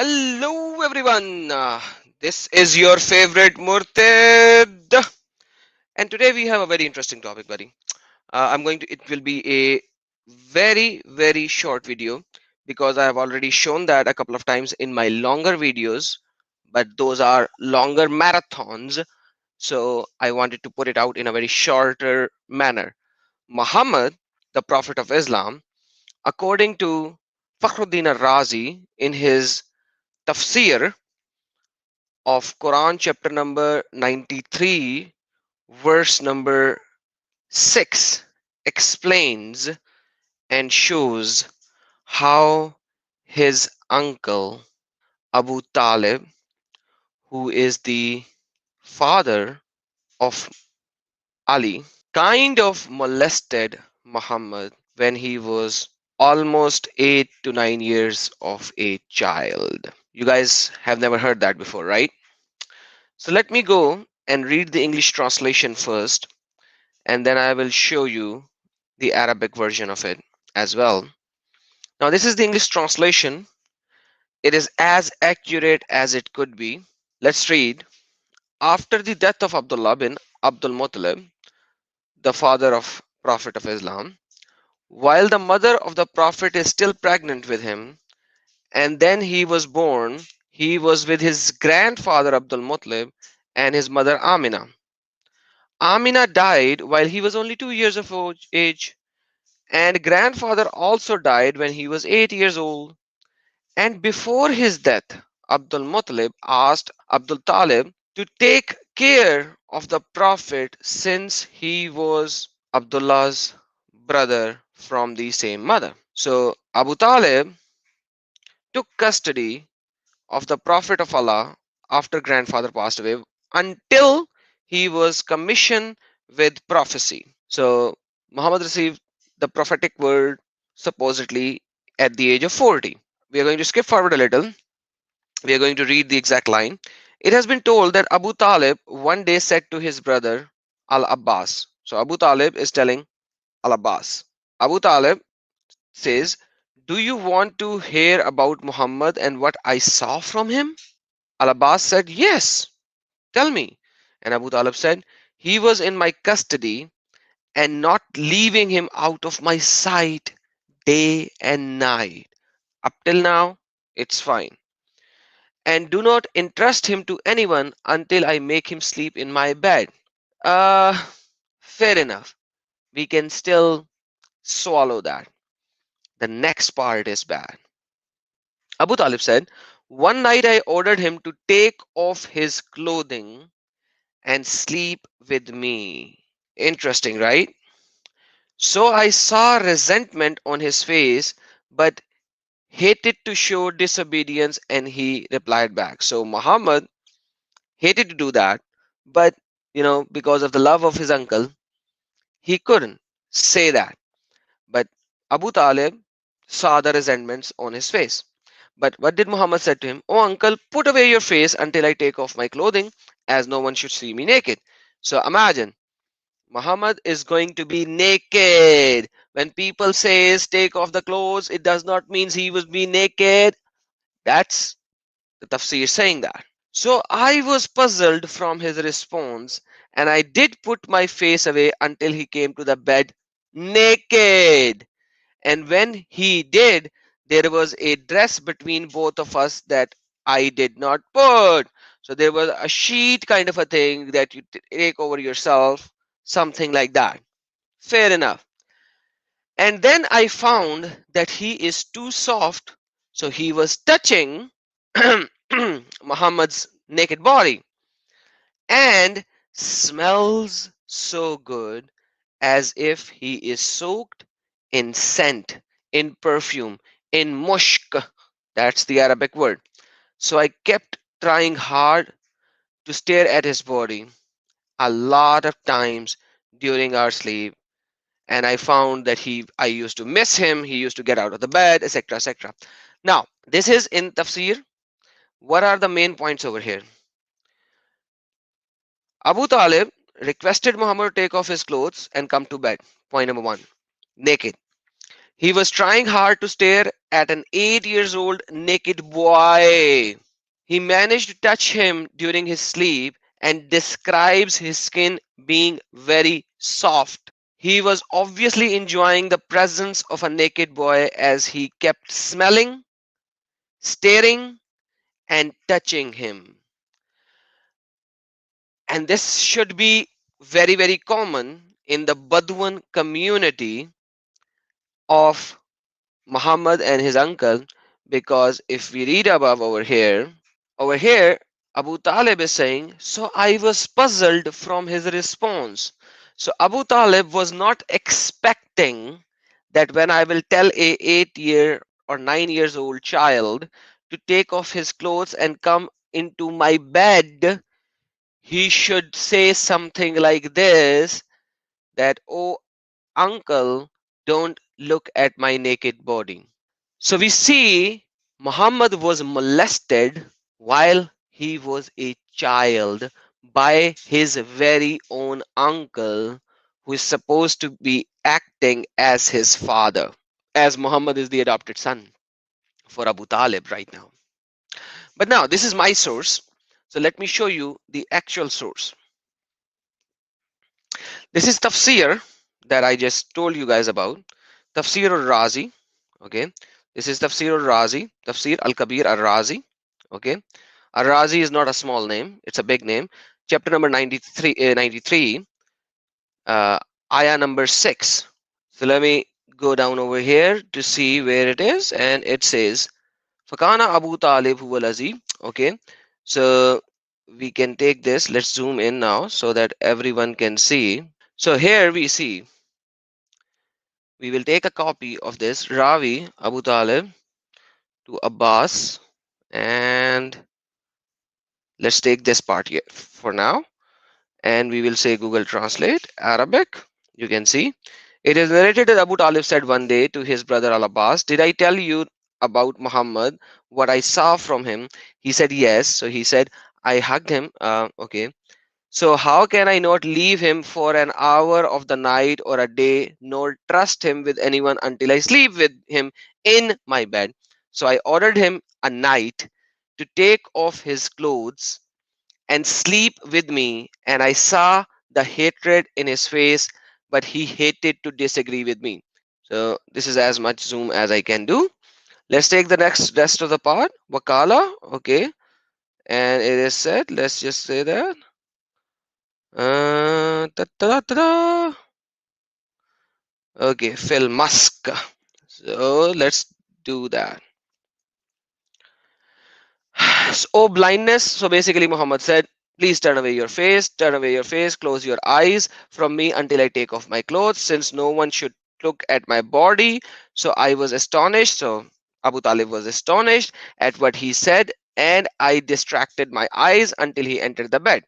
Hello everyone, this is your favorite Murted, and today we have a very interesting topic, buddy. It will be a very short video because I have already shown that a couple of times in my longer videos, but those are longer marathons, so I wanted to put it out in a very shorter manner. Muhammad, the Prophet of Islam, according to Fakhruddin al-Razi in his tafsir of Quran chapter number 93 verse number 6 explains and shows how his uncle Abu Talib, who is the father of Ali, kind of molested Muhammad when he was almost 8 to 9 years of a child. You guys have never heard that before, right? So let me go and read the English translation first, and then I will show you the Arabic version of it as well. Now, this is the English translation. It is as accurate as it could be. Let's read. After the death of Abdullah bin Abdul Muttalib, the father of Prophet of Islam, while the mother of the Prophet is still pregnant with him, and then he was born, he was with his grandfather Abdul Muttalib and his mother Amina. Amina died while he was only 2 years of age, and grandfather also died when he was 8 years old. And before his death, Abdul Muttalib asked Abdul Talib to take care of the Prophet since he was Abdullah's brother from the same mother. So Abu Talib took custody of the Prophet of Allah after grandfather passed away until he was commissioned with prophecy. So Muhammad received the prophetic word supposedly at the age of 40. We are going to skip forward a little. We are going to read the exact line. It has been told that Abu Talib one day said to his brother Al Abbas. So Abu Talib is telling Al Abbas. Abu Talib says, "Do you want to hear about Muhammad and what I saw from him?" Al Abbas said, "Yes, tell me." And Abu Talib said, "He was in my custody and not leaving him out of my sight day and night. Up till now, it's fine. And do not entrust him to anyone until I make him sleep in my bed." Uh, Fair enough. We can still swallow that. The next part is bad. Abu Talib said, "One night I ordered him to take off his clothing and sleep with me." Interesting, right? So I saw resentment on his face, but hated to show disobedience, and he replied back. So Muhammad hated to do that, but because of the love of his uncle, he couldn't say that. But Abu Talib saw the resentments on his face. But what did Muhammad said to him? "Oh uncle, put away your face until I take off my clothing, as no one should see me naked." So imagine Muhammad is going to be naked. When people says take off the clothes, it does not mean he was be naked. That's the tafsir saying that. So I was puzzled from his response, and I did put my face away until he came to the bed naked. And when he did, there was a dress between both of us that I did not put. So there was a sheet kind of a thing that you take over yourself, something like that. Fair enough. And then I found that he is too soft, so he was touching Muhammad's naked body and smells so good as if he is soaked in scent, in perfume, in mushk. That's the Arabic word. So I kept trying hard to stare at his body a lot of times during our sleep, and I found that I used to miss him. He used to get out of the bed, etc., etc. Now, this is in tafsir. What are the main points over here? Abu Talib requested Muhammad to take off his clothes and come to bed. Point number one, naked. He was trying hard to stare at an 8 years old naked boy. He managed to touch him during his sleep and describes his skin being very soft. He was obviously enjoying the presence of a naked boy as he kept smelling, staring, and touching him. And this should be very, very common in the Badwan community of Muhammad and his uncle, because if we read above over here, Abu Talib is saying, so I was puzzled from his response. So Abu Talib was not expecting that when I will tell a 8 year or 9 years old child to take off his clothes and come into my bed, he should say something like this, that, oh uncle, don't look at my naked body. So we see Muhammad was molested while he was a child by his very own uncle, who is supposed to be acting as his father, as Muhammad is the adopted son for Abu Talib right now. But now this is my source. So let me show you the actual source. This is tafsir that I just told you guys about. Tafsir al-Razi. Okay. This is Tafsir al-Razi. Tafsir al-Kabir al-Razi. Okay. Al-Razi is not a small name. It's a big name. Chapter number 93, ayah number 6. So let me go down over here to see where it is. And it says, Fakana Abu Talib huwa lazi. Okay. So we can take this. Let's zoom in now so that everyone can see. So here we see, we will take a copy of this Ravi Abu Talib to Abbas, and let's take this part here for now, and we will say Google Translate Arabic. You can see it is narrated that Abu Talib said one day to his brother Al Abbas, did I tell you about Muhammad, what I saw from him? He said yes. So he said, I hugged him. Okay. So how can I not leave him for an hour of the night or a day, nor trust him with anyone until I sleep with him in my bed? So I ordered him a night to take off his clothes and sleep with me, and I saw the hatred in his face, but he hated to disagree with me. So this is as much zoom as I can do. Let's take the next rest of the part. Wakala, okay, and it is said, let's just say that. Ta-da-da-da. Okay, Phil Musk. So let's do that. So blindness. So basically, Muhammad said, please turn away your face, close your eyes from me until I take off my clothes, since no one should look at my body. So I was astonished. So Abu Talib was astonished at what he said, and I distracted my eyes until he entered the bed.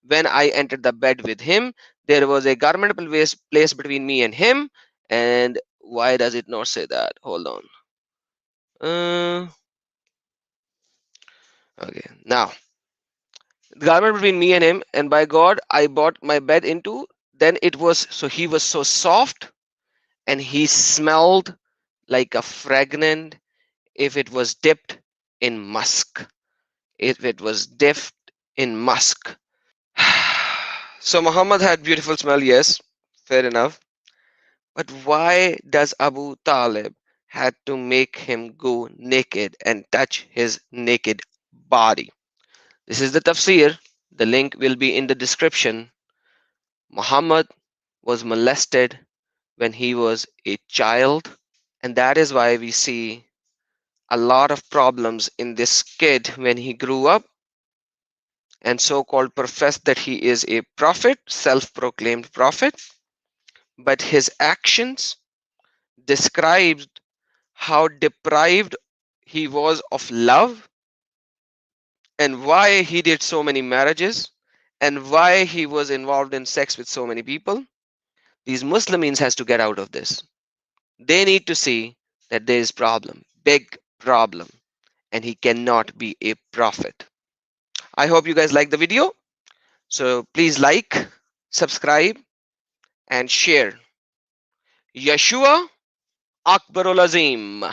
When I entered the bed with him, there was a garment placed between me and him. And why does it not say that? Hold on. Okay, now the garment between me and him, and by God, I brought my bed into. Then it was so he was so soft, and he smelled like a fragrant if it was dipped in musk. If it was dipped in musk. So Muhammad had beautiful smell, yes, fair enough. But why does Abu Talib had to make him go naked and touch his naked body? This is the tafsir. The link will be in the description. Muhammad was molested when he was a child, and that is why we see a lot of problems in this kid when he grew up and so-called professed that he is a prophet, self-proclaimed prophet, but his actions described how deprived he was of love, and why he did so many marriages, and why he was involved in sex with so many people. These Muslims has to get out of this. They need to see that there is problem, big problem, and he cannot be a prophet. I hope you guys like the video. So please like, subscribe, and share. Yeshua Akbarul Azim.